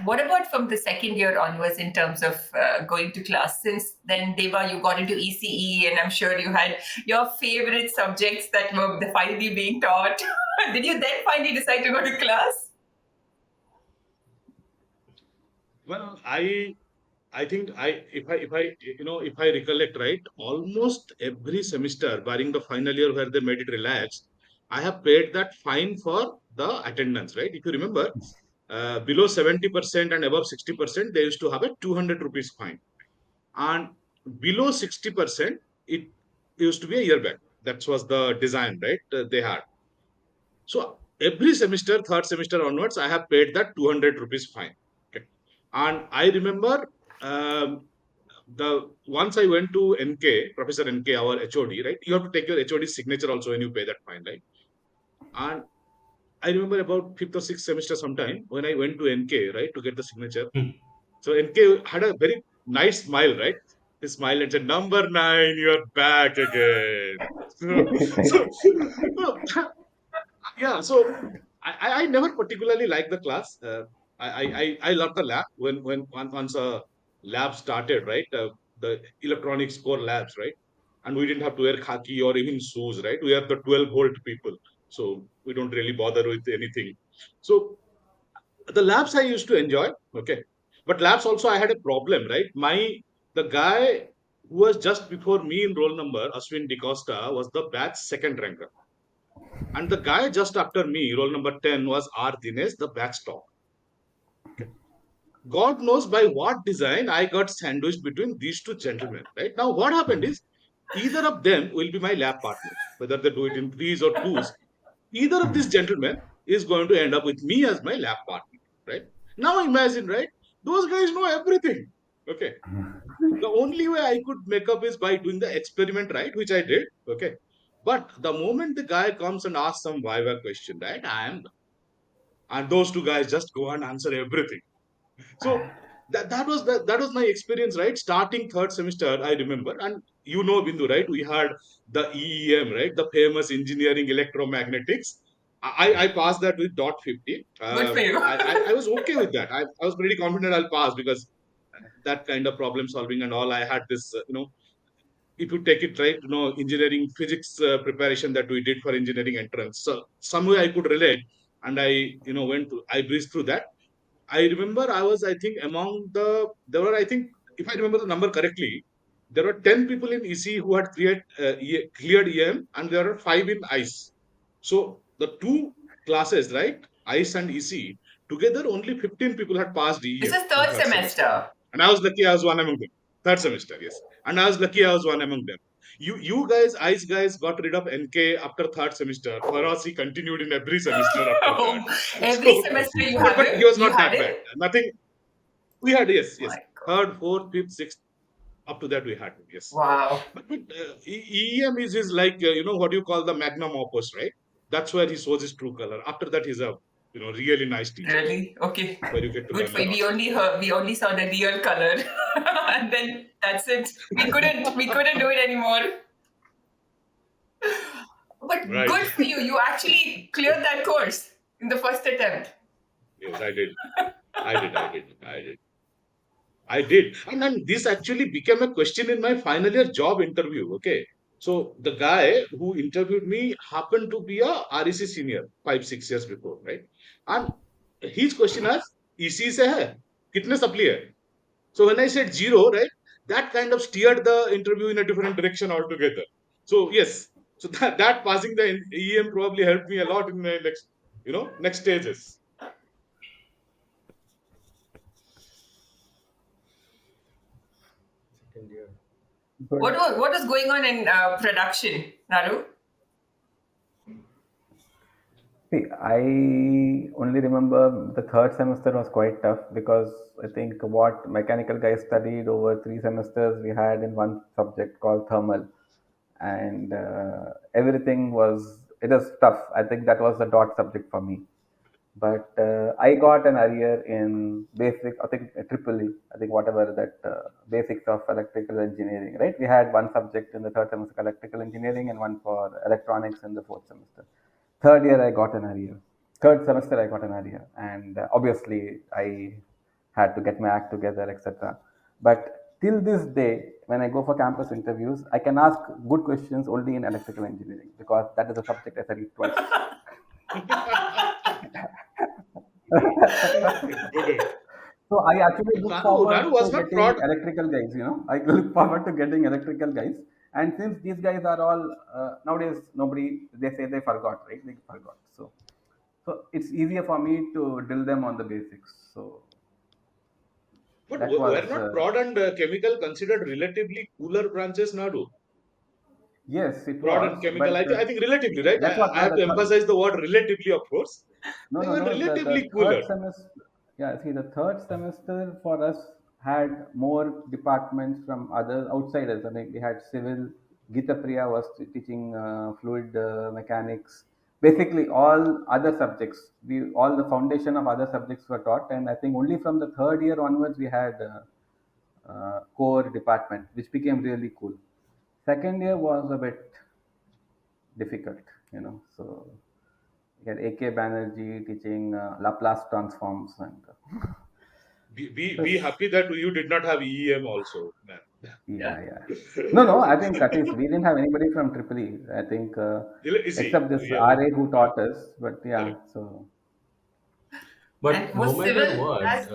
What about from the second year onwards in terms of going to class? Since then, Deba, you got into ECE, and I'm sure you had your favorite subjects that were finally being taught. Did you then finally decide to go to class? Well, I think if I recollect right, almost every semester, barring the final year where they made it relaxed, I have paid that fine for the attendance, right? If you remember, below 70% and above 60%, they used to have a 200 rupees fine, and below 60%, it used to be a year back. That was the design, right? They had. So every semester, third semester onwards, I have paid that 200 rupees fine. Okay. And I remember the once I went to NK, Professor NK, our HOD, right? You have to take your HOD signature also when you pay that fine, right? And I remember about fifth or sixth semester sometime when I went to NK, right, to get the signature. So NK had a very nice smile, right? He smiled and said, "Number 9, you're back again." So yeah, so I never particularly liked the class. I loved the lab once a lab started, right? The electronics core labs, right? And we didn't have to wear khaki or even shoes, right? We are the 12-volt people, so we don't really bother with anything. So the labs I used to enjoy, okay, but labs also I had a problem, right? The guy who was just before me in roll number, Ashwin DeCosta, was the batch second ranker. And the guy just after me, roll number 10, was R. Dinesh, the backstop. Okay. God knows by what design I got sandwiched between these two gentlemen. Right now, what happened is either of them will be my lab partner, whether they do it in threes or twos. Either of these gentlemen is going to end up with me as my lab partner. Right now, imagine, right? Those guys know everything. Okay. The only way I could make up is by doing the experiment, right, which I did. Okay. But the moment the guy comes and asks some Viva question, right, and those two guys just go and answer everything. So that was my experience, right? Starting third semester, I remember, and Bindu, right? We had the EEM, right? The famous engineering electromagnetics. I passed that with dot 50. Good for you. I was okay with that. I was pretty confident I'll pass because that kind of problem solving and all. I had this, if you take it right, engineering physics preparation that we did for engineering entrance. So somewhere I could relate, and I breezed through that. I remember I think, there were, I think, if I remember the number correctly, there were 10 people in EC who had cleared EM, and there were 5 in ICE. So the two classes, right, ICE and EC, together only 15 people had passed This EM is in third third semester. semester. And I was lucky I was one among them. Third semester, yes. And I was lucky I was one among them. You guys, ICE guys, got rid of NK after third semester. For us, he continued in every semester after that. Every So, semester you have but him. he was You not had that him. bad. Nothing. We had, yes, yes. My God. Third, fourth, fifth, sixth. Up to that, we had him, yes. Wow. But EEM is his, like, what you call the magnum opus, right? That's where he shows his true color. After that, he's a really nice teacher Really? Okay. where you get to Good learn for a you. lot. We only saw the real color, and then that's it. We couldn't do it anymore. But Right. good for you. You actually cleared that course in the first attempt. Yes, I did. I did. I did. I did. I did. And then this actually became a question in my final year job interview. Okay. So the guy who interviewed me happened to be a REC senior 5, 6 years before, right? And his question was, EC से है कितने supply है? So when I said zero, right, that kind of steered the interview in a different direction altogether. So yes, so that passing the EM probably helped me a lot in the next stages. What was going on in production, Naru? See, I only remember the third semester was quite tough because I think what mechanical guys studied over 3 semesters, we had in one subject called thermal, and everything it was tough. I think that was the dot subject for me. But I got an arrear in basic, I think triple E, I think whatever that basics of electrical engineering, right? We had one subject in the third semester, electrical engineering, and one for electronics in the fourth semester. Third year, I got an arrear. Third semester, I got an arrear. And obviously, I had to get my act together, etc. But till this day, when I go for campus interviews, I can ask good questions only in electrical engineering because that is a subject I studied twice. Brilliant. So I actually look Naru forward was to not getting fraud. electrical guys. I look forward to getting electrical guys. And since these guys are all nowadays, nobody they say they forgot, right? They forgot. So it's easier for me to drill them on the basics. So But that were was not prod and chemical considered relatively cooler branches, Nadu? yes, it Prod and was. chemical, But I think relatively, right? that's what I now have to emphasize the word relatively, of course. no, They no, were no. The relatively third cooler. semester, yeah. See, the third semester for us had more departments from other outsiders. I mean, we had civil. Gita Priya was teaching fluid mechanics. Basically, all other subjects. We all the foundation of other subjects were taught, and I think only from the third year onwards we had core department, which became really cool. Second year was a bit difficult, So we had AK Banerjee teaching Laplace transforms and Be, it was, be happy that you did not have EEM also, man. yeah, yeah. No, no, I think at least we didn't have anybody from Triple E. I think You see, except this yeah, RA who taught us, but yeah, correct. so And But no was matter civil what, as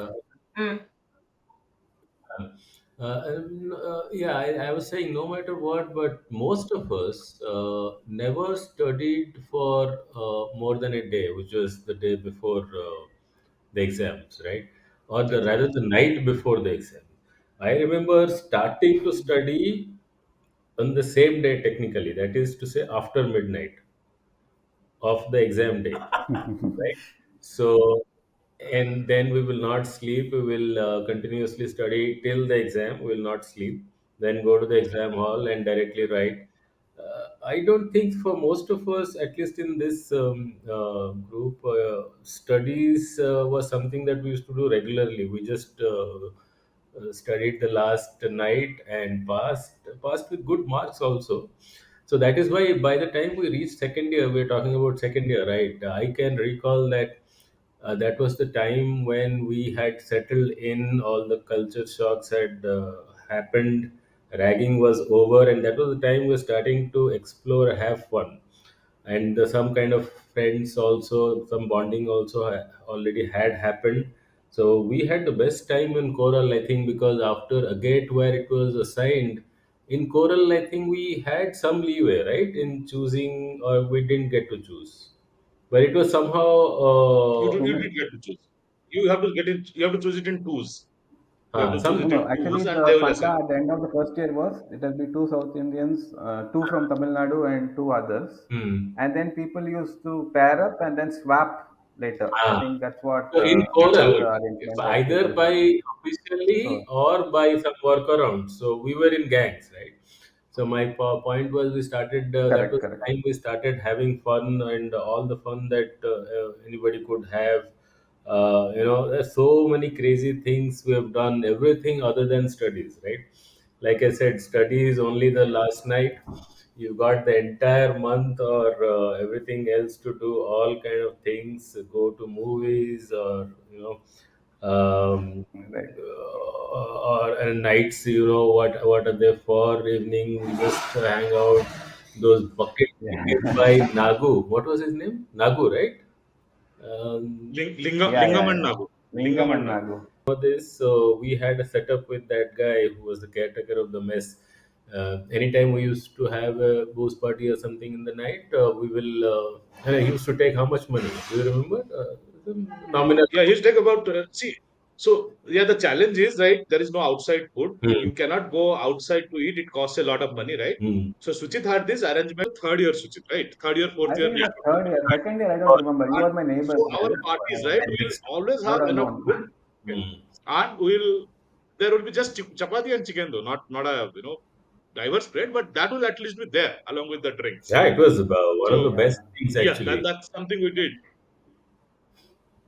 mm, yeah, I was saying no matter what, but most of us never studied for more than a day, which was the day before the exams, right? Or the That's rather right. the night before the exam. I remember starting to study on the same day, technically, that is to say, after midnight of the exam day, right? So, and then we will not sleep. We will continuously study till the exam. We will not sleep. Then go to the exam hall and directly write. I don't think for most of us, at least in this group, studies was something that we used to do regularly. We just studied the last night and passed with good marks also. So that is why by the time we reached second year, we're talking about second year, right? I can recall that that was the time when we had settled in, all the culture shocks had happened, ragging was over, and that was the time we were starting to explore, have fun. And some kind of friends also, some bonding also already had happened. So we had the best time in choral, I think, because after a gate where it was assigned, in choral, I think we had some leeway, right, in choosing, or we didn't get to choose. But it was somehow You did get to choose. You have to get it. You have to choose it in twos. You have to choose no, it some. no. in twos, Actually, and they the will assign. funda at the end of the first year was it will be two South Indians, two from Tamil Nadu and two others, Hmm. and then people used to pair up and then swap later. I Ah. think that's what So in That's was how choral, the it. arrangement at either Triple E. by officially So or by some workaround. So we were in gangs, right? So my point was we started. That correct, was the correct. time we started having fun and all the fun that anybody could have. There's so many crazy things we have done. Everything other than studies, right? Like I said, studies only the last night. You got the entire month or everything else to do all kind of things, go to movies or um, Right. or and nights, what are they for, evening we just hang out, those bucket cricket Yeah. by Nagu, what was his name, Nagu, right? um, Yeah, Lingam yeah, and yeah. Nagu. Lingam Lingam and and Nagu. Nagu. this. So we had a setup with that guy who was the caretaker of the mess. Anytime we used to have a booze party or something in the night, we will. And he used to take how much money? Do you remember? The nominal. Yeah, he'll take about see. So yeah, the challenge is right. There is no outside food. Hmm. You cannot go outside to eat. It costs a lot of money, right? Hmm. So Suchit had this arrangement. Third year Suchit, right? Third year, I fourth year, think we the are talking third year, about. second year, I don't remember. You And were my so neighbors our then. parties, right? We'll always I would have have enough known. food, okay? Hmm. And we'll there will be just chapati and chicken though, not a diverse spread, but that will at least be there along with the drinks. Yeah, it was one of the So Yeah. best things yeah, actually. that's something we did.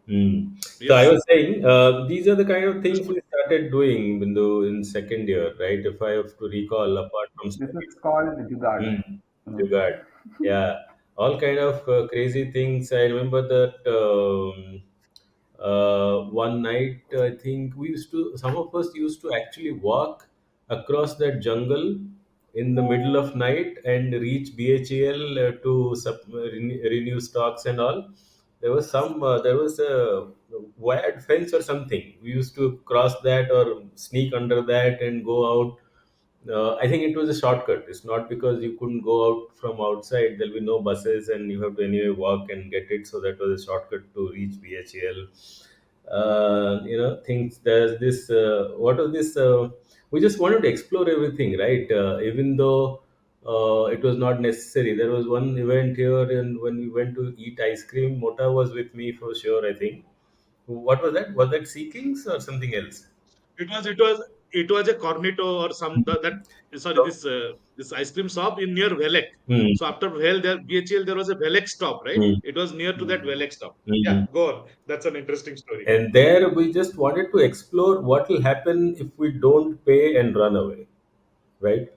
Mm. So I Yes. was saying, these are the kind of things we started doing, Bindhu, in second year, right? If I have to recall, apart from This studies. is called Jugad. Mm. No. Jugaad. Yeah, all kind of crazy things. I remember that. One night, I think some of us used to actually walk across that jungle in the middle of night and reach BHEL renew stocks and all. There was a wired fence or something. We used to cross that or sneak under that and go out. I think it was a shortcut. It's not because you couldn't go out from outside. There'll be no buses, and you have to anyway walk and get it. So that was a shortcut to reach BHL. Things. There's this. What was this? We just wanted to explore everything, right? Even though it was not necessary. There was one event here, and when we went to eat ice cream, Mota was with me for sure. I think. What was that? Was that Sea Kings or something else? It was a cornetto or some that sorry this ice cream shop in near Velek. Hmm. So after BHL there was a Velek stop, right? Hmm. It was near to that Velek stop. Yeah, Hmm. go on. That's an interesting story. And there we just wanted to explore what will happen if we don't pay and run away, right?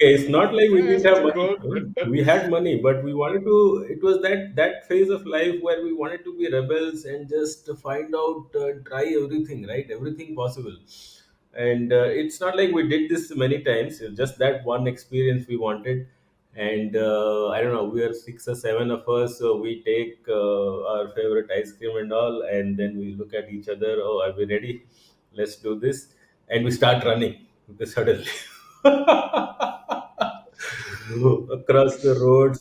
Okay, it's not like we Yeah, didn't have Suchit, money. go on. We had money, but we wanted to. It was that phase of life where we wanted to be rebels and just find out, try everything, right? Everything possible. And it's not like we did this many times. It's just that one experience we wanted. And I don't know, we are six or seven of us, so we take our favorite ice cream and all, and then we look at each other. Oh, are we ready? Let's do this, and we start running suddenly. Across the roads.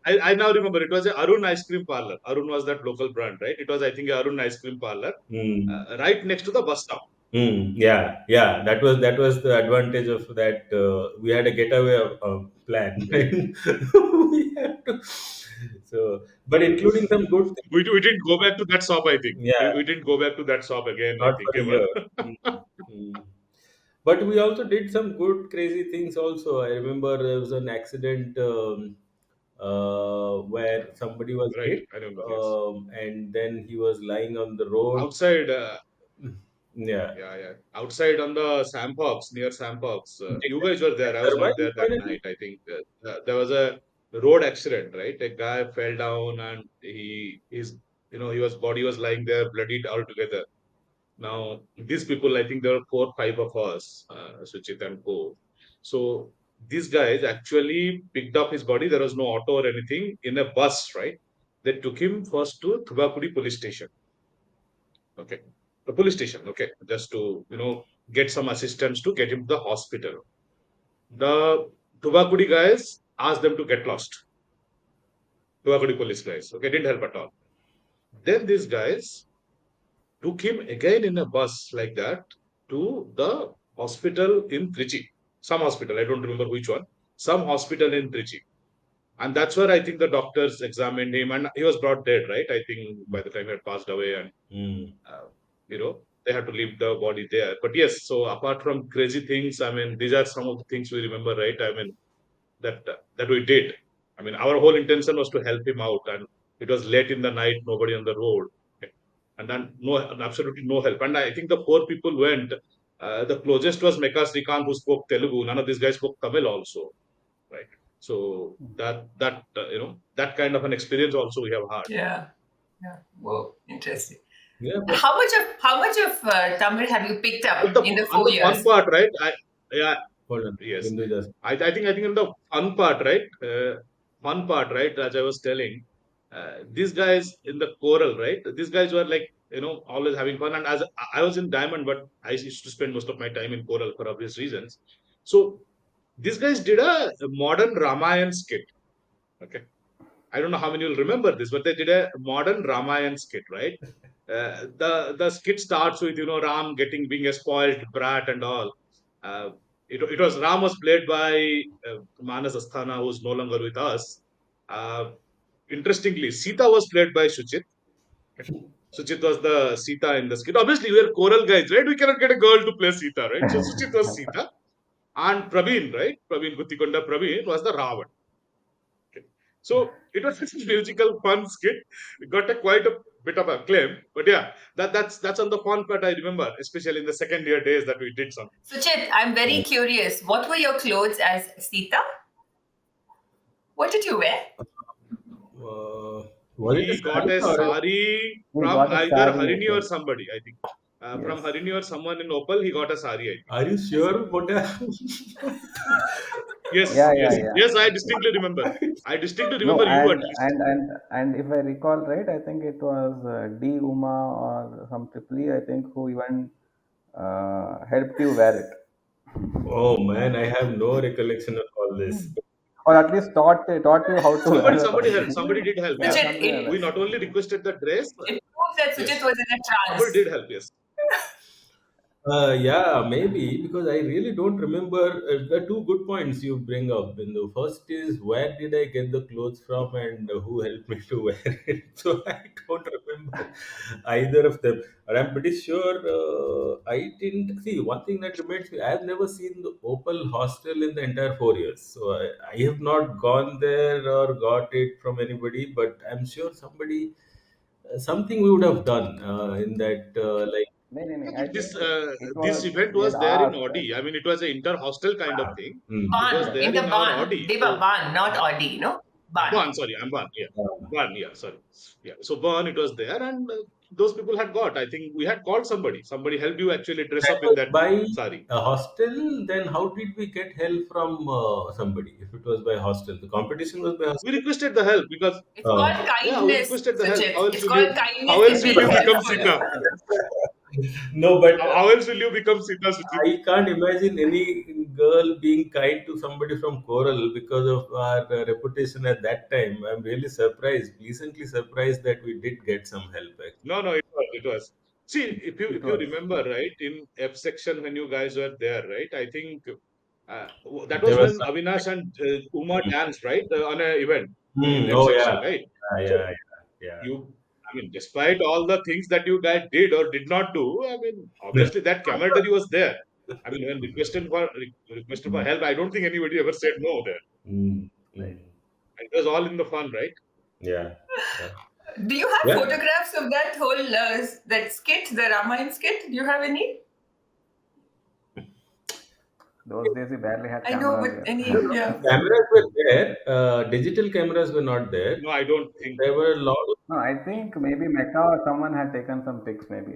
I now remember it was a Arun ice cream parlor. Arun was that local brand, right? It was I think a Arun ice cream parlor, Mm. right next to the bus stop. Yeah, yeah. That was the advantage of that. We had a getaway plan. Yeah. We had to, so, but including some good things. We didn't go back to that shop. I think Yeah, we didn't go back to that shop again. I not think for a ever. year. Mm, mm. But we also did some good, crazy things. Also, I remember there was an accident where somebody was Right, hit, I remember. Yes, and then he was lying on the road. outside. Yeah. Yeah, yeah. Outside on the Sampox, near Sampox. Did You guys were he there. I was not survive there that finally? night. I think there was a road accident, right? A guy fell down and he was body was lying there, bloodied altogether. Now, these people, I think there were 4, 5 of us, Suchit and co. So these guys actually picked up his body. There was no auto or anything in a bus, right? They took him first to Thubakudi police station. Okay. The police station, okay, just to get some assistance to get him to the hospital. The Tubakudi guys asked them to get lost. Tubakudi police guys, okay, didn't help at all. Then these guys took him again in a bus like that to the hospital in Trichy. Some hospital, I don't remember which one. Some hospital in Trichy. And that's where I think the doctors examined him and he was brought dead, right? I think by the time he had passed away and Mm. uh, they had to leave the body there. But yes, so apart from crazy things, I mean, these are some of the things we remember, right? I mean, that we did. I mean, our whole intention was to help him out, and it was late in the night, nobody on the road, okay. And then no, absolutely no help. And I think the 4 people went. The closest was Meka Srikanth, who spoke Telugu. None of these guys spoke Tamil also, right? So that kind of an experience also we have had. Yeah. Yeah. Whoa, interesting. Yeah, but How much of Tamil have you picked up But the in the on 4 the fun years? part, right? Yeah, hold on. yes. Bindhu just. I think in the fun part, right? As I was telling, these guys in the choral, right? These guys were like, always having fun. And as I was in Diamond, but I used to spend most of my time in choral for obvious reasons. So these guys did a modern Ramayan skit. Okay. I don't know how many will remember this, but they did a modern Ramayan skit, right? The skit starts with Ram being a spoiled brat and all. Uh, it was Ram was played by Manas Asthana, who's no longer with us. Uh, Interestingly, Sita was played by Suchit. Suchit was the Sita in the skit. Obviously, we are choral guys, right? We cannot get a girl to play Sita, right? So Suchit was Sita, and Praveen, right? Praveen Guttikonda Praveen was the Ravan. Okay. So it was a musical fun skit. It got quite a bit of acclaim. But yeah, that's on the fun part I remember, especially in the second year days that we did something. Suchit, I'm very curious. What were your clothes as Sita? What did you wear? Was it a He got sari a or a... sari He from got a either sari, I Harini or think. somebody, I think. From Yes. Harini or someone in Opal, he got a sari, I think. Are you sure? What? Yes, Yeah, yeah, yes, yeah. yes, I Yes. distinctly remember. I distinctly No, remember you at least. and if I recall right, I think it was D Uma or some triple E, I think, who even helped you wear it, Oh man, I have no recollection of all this. or at least taught you how to wear or Somebody helped. something. Somebody did help, Yeah, yes. Suchit, something like We that. not only requested the dress, it proves that Suchit yes, was in a somebody trance. did help, yes. Yeah, maybe because I really don't remember. The two good points you bring up. In the first is where did I get the clothes from and who helped me to wear it. So I don't remember either of them. But I'm pretty sure I didn't see one thing that reminds me. I've never seen the Opal hostel in the entire 4 years. So I have not gone there or got it from anybody. But I'm sure somebody something we would have done in that like. No, no, no. I I think think it this was event we had was there in asked, right? Audi. I mean, it was an inter-hostel kind of thing. Hmm. It was Ban, Correct. in there the in our Ban. Audi. Deba So Ban, not Audi, no? Ban. Burn, sorry, I'm Burn. Yeah, Burn. Yeah, sorry. Yeah, so Burn, it was there, and those people had got. I think we had called somebody. Somebody helped you actually dress That up in was that by sari. a hostel, then how did we get help from somebody if it was by hostel? The competition was by We hostel. requested the help because It's Uh, called yeah, we kindness, requested the help. Suchit. How else It's will you? called kindness. How They're else will being you become helpful. Sita? no, but How else will you become Sita, Suchit? I can't imagine any girl being kind to somebody from Coral because of our reputation at that time. I'm really surprised, pleasantly surprised that we did get some help. Actually. No, no, it was. It was. See, It if you was. remember, right, in F section when you guys were there, right, I think that There was was when some. Avinash and Uma danced, right, on a event in F Oh yeah, section, right? So yeah, yeah, you, I mean, despite all the things that you guys did or did not do, I mean, yeah. obviously that camaraderie was there. I mean, when requested for help, I don't think anybody ever said no there. Mm, Right. mm. It was all in the fun, right? Yeah, yeah, Do you have yeah. photographs of that whole that skit, the Ramayana skit? Do you have any? Those days we barely had I know, cameras but here. No, any, no, yeah. cameras were there. Digital cameras were not there. No, I don't think. There were a lot. No, I think maybe Mecca or someone had taken some pics. Maybe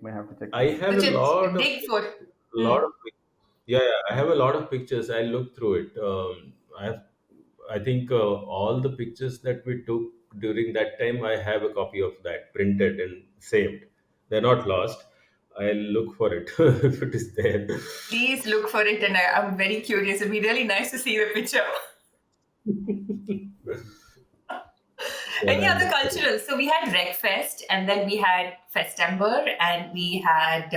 we have to check I again. have a Suchit, lot of, dig for. lot of, yeah, yeah. I have a lot of pictures. I looked through it. I have, I think all the pictures that we took during that time, I have a copy of that printed and saved. They're not lost. I'll look for it if it is there. Please look for it, and I'm very curious. It'd be really nice to see the picture. Sure, Any I'll other look for it. cultures? So we had Wreckfest, and then we had Festember, and we had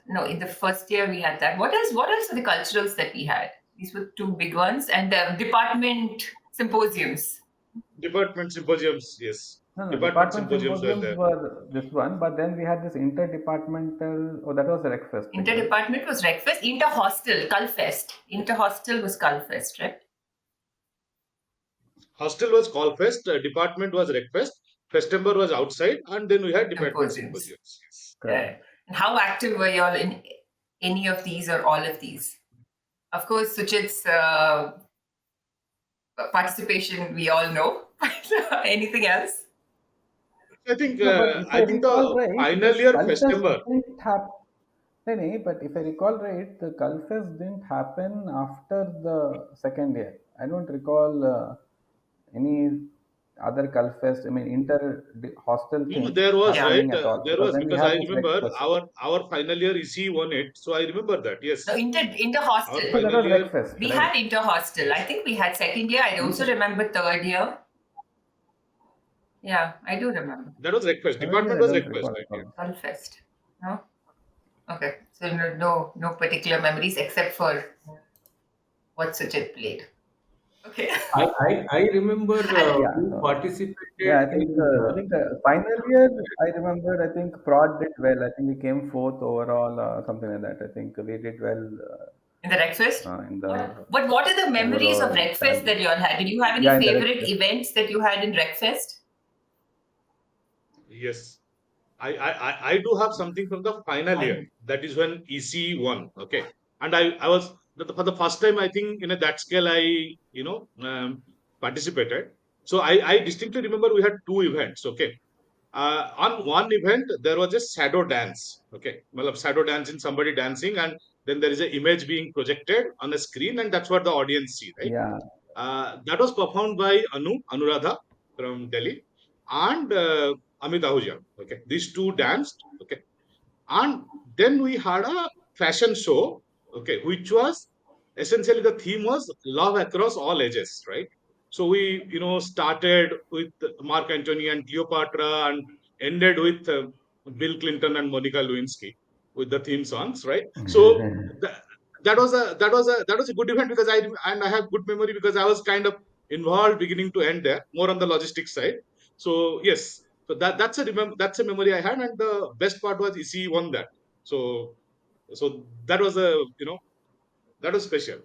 no. In the first year, we had that. What else? What else are the culturals that we had? These were two big ones, and the department symposiums. Department symposiums, yes. No, no, Department department symposiums were symposiums there. were this one, but then we had this interdepartmental. Oh, that was the Rexfest thing, right? Inter-department was Wreckfest. Inter-hostel, Culfest. Inter-hostel was Culfest, right? Hostel was Call Fest, department was Rec Fest, Festember was outside, and then we had department Symposiums. symposiums. Yes. Correct. And how active were y'all in any of these or all of these? Of course, Suchit's participation we all know. Anything else? No, but if I I think recall the right, final this year Culfest Festember. didn't happen. No, no, but if I recall right, the Culfest didn't happen after the second year. I don't recall any other Culfest. I mean, hostel You know, thing there was Yeah. right. happening at all There because was then we because had I this remember Rexfest. our final year EC won it, so I remember that. No, Yes, our inter-hostel. So that final was year. Rexfest, We right? had inter-hostel. I Yes, think we had second year. I also Inter- remember third year. Yeah, I do remember. that was Rec Fest. Third Department year, I was don't Rec Fest, recall right? at Yeah. all. Culfest. No? Okay. So no particular memories except for what Suchit played. Okay. I remember Yeah. who So participated yeah, in. I think the final year. I remember. I think Prod did well. I think we came fourth overall, something like that. I think we did well In the Wreckfest? in What, the but what are the memories of overall Wreckfest tally. that you all had? Did you have any Yeah, in the favorite Rexfest. events that you had in Wreckfest? Yes. I do have something from the final year. That is when EC won. Okay. And I was for the first time, I think in a that scale, participated. So I distinctly remember we had two events. Okay, on one event there was a shadow dance. Okay, well, shadow dance in somebody dancing, and then there is an image being projected on a screen, and that's what the audience see, right? Yeah, That was performed by Anuradha from Delhi and Amit Ahuja. Okay, these two danced. Okay, and then we had a fashion show, okay, which was essentially the theme was love across all ages, right? So we, started with Mark Antony and Cleopatra and ended with Bill Clinton and Monica Lewinsky with the theme songs, right? So that was a good event because I have good memory because I was kind of involved beginning to end there, more on the logistics side. So yes, so that's a memory I had, and the best part was he won that. So that was that was special.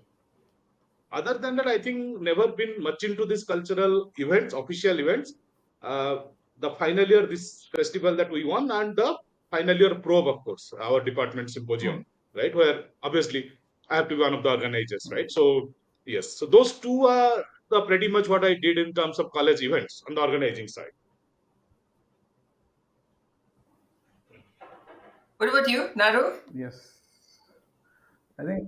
Other than that, I think never been much into this cultural events, official events. Uh, the final year this festival that we won, and the final year probe, of course, our department symposium, right? Where obviously I have to be one of the organizers, right? So yes, so those two are the pretty much what I did in terms of college events on the organizing side. What about you, Naru? yes. I think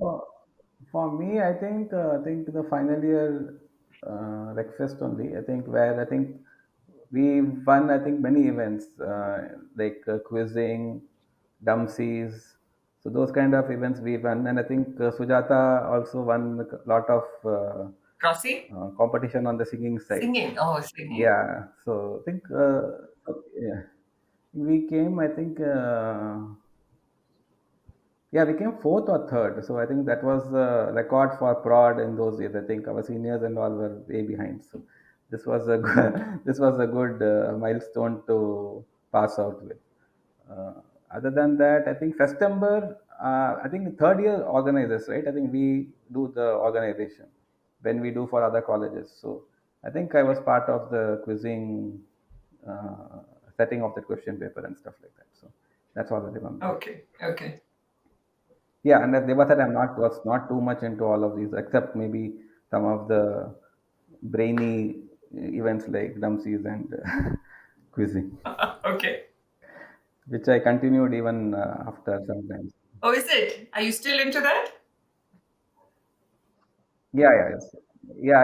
for me, I think the final year Recfest only. I think where I think we won. I think many events like quizzing, Dumpsies. So those kind of events we won, and I think Sujatha also won a lot of Rossi? competition on the singing side. Singing. Oh, singing. Yeah, so I think yeah, we came. I think. Yeah, we came fourth or third. So I think that was the record for prod in those years. I think our seniors and all were way behind. So this was a good, this was a good milestone to pass out with. Uh, Other than that, I think Festember, I think third year organizers, right? I think we do the organization when we do for other colleges. So I think I was part of the quizzing, setting of the question paper and stuff like that. So that's all I remember. Okay, okay. Yeah, and as Deba said, I'm not was not too much into all of these, except maybe some of the brainy events like Dumpsies and quizzing, Okay. which I continued even after sometimes. Oh, is it? Are you still into that? Yeah, yeah, yes. Yeah,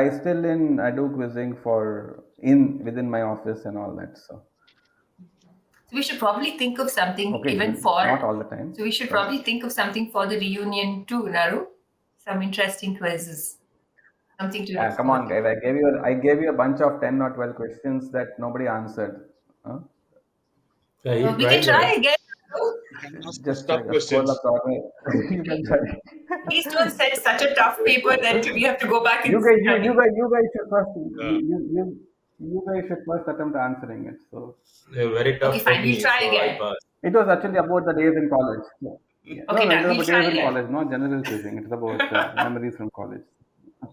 I do quizzing for in within my office and all that. So So we should probably think of something even occasionally, not for. all the time, So we should but probably think of something for the reunion too, Naru. Some interesting quizzes. Something to look come on, forward to. guys. I gave you a bunch of 10 or 12 questions that nobody answered. Huh? Yeah, he We can tried try that. again. You can ask Just tough scroll up questions. the order. You can try. Please don't set such a tough paper that we have to go back and study. You guys should first, Yeah. you guys should first attempt answering it. So Very Okay, tough for fine. We'll me, try so I again. passed. it was actually about the days in college. Yeah. No, Okay, no, it done. was We'll about try days in again. college, not general quizzing. It's about memories from college.